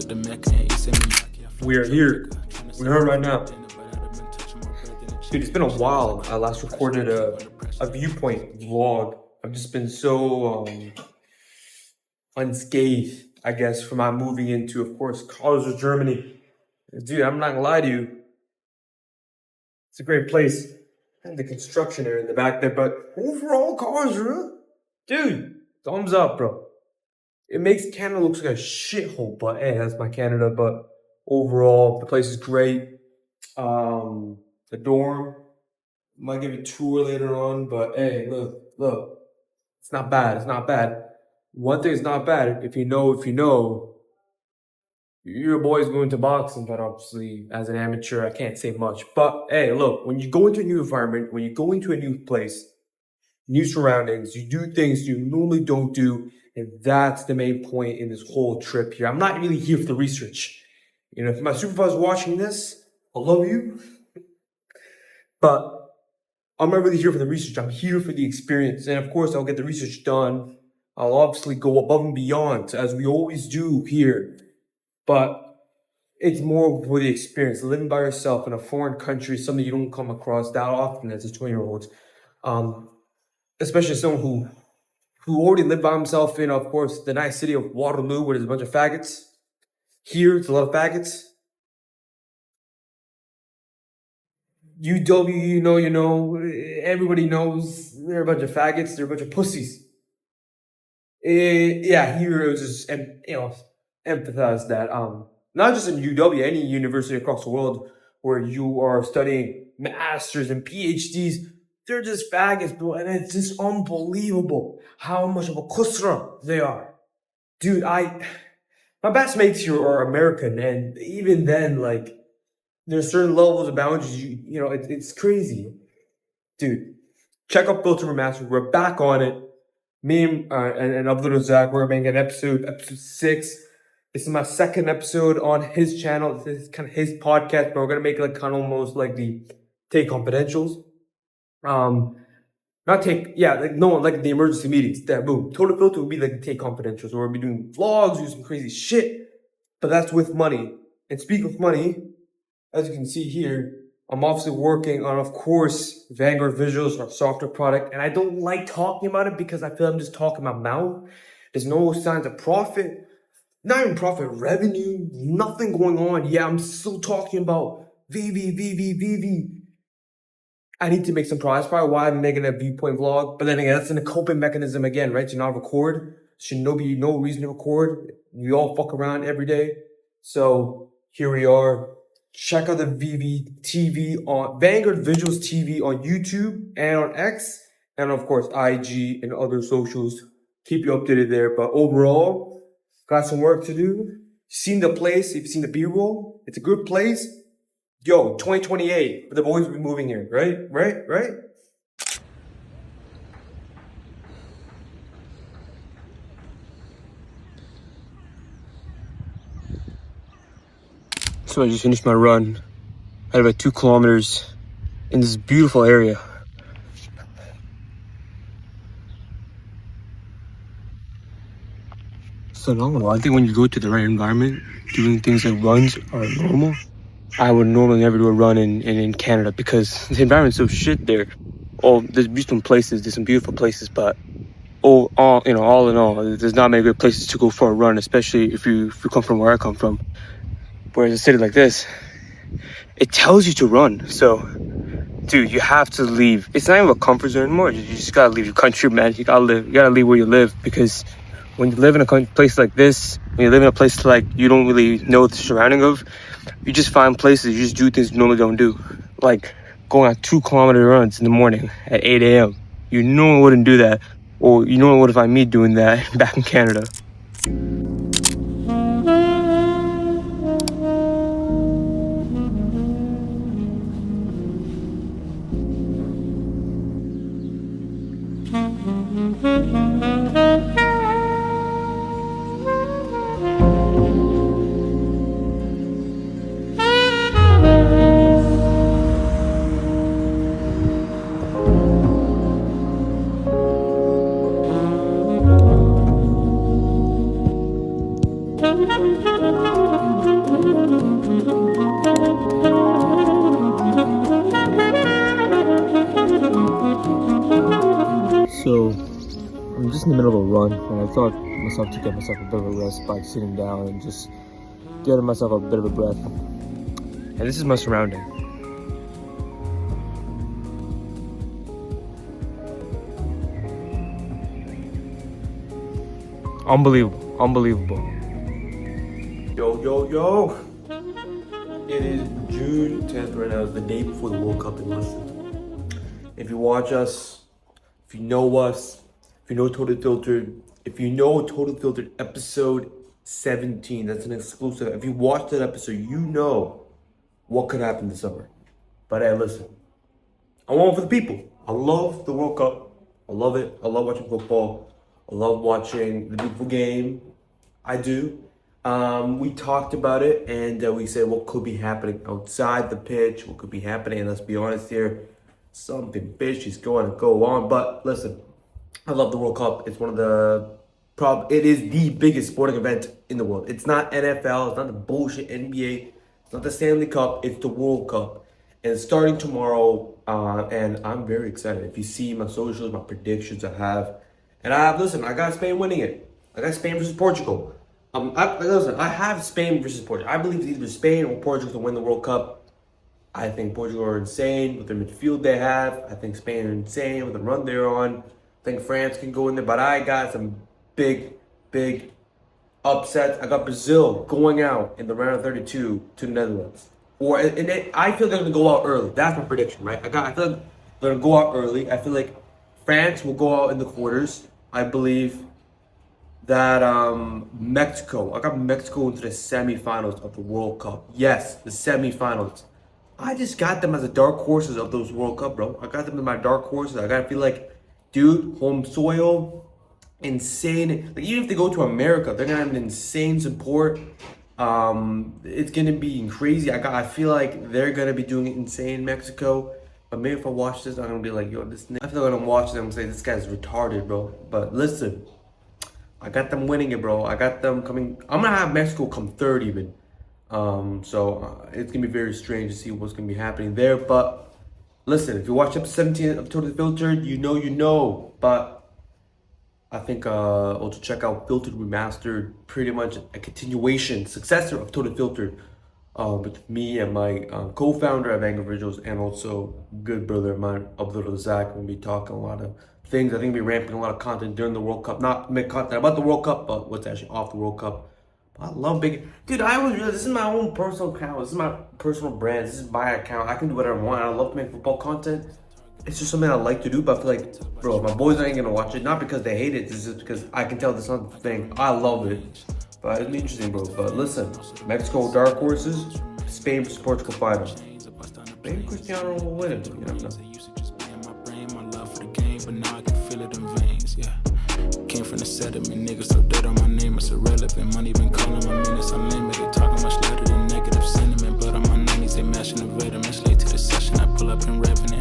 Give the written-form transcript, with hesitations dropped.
We are here. We're here right now. Dude, it's been a while. I last recorded a Viewpoint vlog. I've just been so unscathed, I guess, from my moving into, of course, Karlsruhe, Germany. Dude, I'm not gonna lie to you. It's a great place. And the construction area in the back there, but overall, Karlsruhe, dude, thumbs up, bro. It makes Canada look like a shithole, but hey, that's my Canada. But overall, the place is great. The dorm, might give you a tour later on, but hey, look, it's not bad. It's not bad. One thing is not bad. If you know, your boy's going to boxing, but obviously, as an amateur, I can't say much. But hey, look, when you go into a new environment, when you go into a new place, new surroundings, you do things you normally don't do. And that's the main point in this whole trip here. I'm not really here for the research. You know, if my supervisor's watching this, I love you. But I'm not really here for the research. I'm here for the experience. And of course, I'll get the research done. I'll obviously go above and beyond, as we always do here. But it's more for the experience. Living by yourself in a foreign country is something you don't come across that often as a 20-year-old. Especially someone who already lived by himself in, of course, the nice city of Waterloo, where there's a bunch of faggots. Here, it's a lot of faggots. UW, you know, everybody knows they're a bunch of faggots, they're a bunch of pussies. Yeah, here it was just, emphasize that, not just in UW, any university across the world where you are studying masters and PhDs, they're just faggots, bro, and it's just unbelievable how much of a kusra they are. Dude, my best mates here are American, and even then, like, there's certain levels of boundaries, you know, it's crazy. Dude, check out Filter Remastered. We're back on it. Me and Abdul Zach, we're making episode 6. This is my second episode on his channel. This is kind of his podcast, but we're going to make it like kind of almost like the Take Confidentials. Like the emergency meetings. That boom. Total Filter would be like the Take Confidentials, where we'll be doing vlogs, do some crazy shit. But that's with money. And speak of money, as you can see here, I'm obviously working on, of course, Vanguard Visuals, our software product. And I don't like talking about it because I feel I'm just talking my mouth. There's no signs of profit, not even profit, revenue, nothing going on. Yeah, I'm still talking about VV. I need to make some progress. That's probably why I'm making a Viewpoint vlog. But then again, that's in a coping mechanism again, right? To not record. Should be no reason to record. We all fuck around every day. So here we are. Check out the Vanguard Visuals TV on YouTube and on X. And of course, IG and other socials. Keep you updated there. But overall, got some work to do. Seen the place. If you've seen the B-roll, it's a good place. Yo, 2028, the boys will be moving here, right? So I just finished my run. I had about 2 kilometers in this beautiful area. So normal. I think when you go to the right environment, doing things like runs are normal. I would normally never do a run in Canada because the environment's so shit there. Oh, there's beautiful places, there's some beautiful places, but all in all, there's not many good places to go for a run, especially if you come from where I come from. Whereas a city like this, it tells you to run. So, dude, you have to leave. It's not even a comfort zone anymore. You just gotta leave your country, man. You gotta leave where you live, because when you live in a place like this, when you live in a place like you don't really know the surrounding of, you just find places, you just do things you normally don't do. Like going on 2-kilometer runs in the morning at 8 a.m. You normally wouldn't do that. Or you normally wouldn't find me doing that back in Canada. I'm just in the middle of a run, and I thought myself to get myself a bit of a rest by sitting down and just getting myself a bit of a breath. And this is my surrounding. Unbelievable. Yo. It is June 10th right now. It's the day before the World Cup in London. If you watch us, if you know us, if you know Totally Filtered, if you know Totally Filtered episode 17, that's an exclusive. If you watched that episode, you know what could happen this summer. But hey, listen, I want for the people. I love the World Cup. I love it. I love watching football. I love watching the beautiful game. I do. We talked about it, and we said what could be happening outside the pitch, what could be happening, and let's be honest here, something fishy is going to go on. But listen, I love the World Cup. It's one of the it is the biggest sporting event in the world. It's not NFL, it's not the bullshit NBA, it's not the Stanley Cup, it's the World Cup. And it's starting tomorrow, and I'm very excited. If you see my socials, my predictions I have, and I got Spain winning it. I got Spain versus Portugal. I have Spain versus Portugal. I believe either Spain or Portugal to win the World Cup. I think Portugal are insane with the midfield they have. I think Spain are insane with the run they're on. I think France can go in there, but I got some big upsets. I got Brazil going out in the round of 32 to the Netherlands. I feel they're gonna go out early. That's my prediction, right? I feel like they're gonna go out early. I feel like France will go out in the quarters. I believe that Mexico. I got Mexico into the semifinals of the World Cup. Yes, the semifinals. I just got them as a dark horses of those World Cup, bro. I got them in my dark horses. I gotta feel like, dude, home soil, insane. Like even if they go to America, they're gonna have an insane support. It's gonna be crazy. I feel like they're gonna be doing it insane in Mexico. But maybe if I watch this, I'm gonna be like, yo, I feel like I'm watching them and say this guy's retarded, bro. But listen. I got them winning it, bro. I got them coming. I'm gonna have Mexico come third even. So it's gonna be very strange to see what's gonna be happening there. But listen, if you watch episode 17 of Totally Filtered, you know. But I think also check out Filtered Remastered, pretty much a continuation, successor of Totally Filtered, with me and my co-founder of Anger Visuals, and also good brother of mine, Abdul Zach. We'll be talking a lot of things. I think we'll be ramping a lot of content during the World Cup. Not make content about the World Cup, but what's actually off the World Cup. But I love big. Dude, I always realize this is my own personal account. This is my personal brand. This is my account. I can do whatever I want. I love to make football content. It's just something I like to do, but I feel like, bro, my boys ain't gonna watch it. Not because they hate it, it's just because I can tell this other thing. I love it. But it'd be interesting, bro. But listen, Mexico dark horses, Spain versus Portugal final. Maybe Cristiano will win it, but you never know. But now I can feel it in veins, yeah. Came from the sediment, niggas so dead on my name, it's irrelevant. Money been calling my minutes unlimited. Talking much louder than negative sentiment. But on my 90s, they mashing the veterans. Late to the session, I pull up in revenant.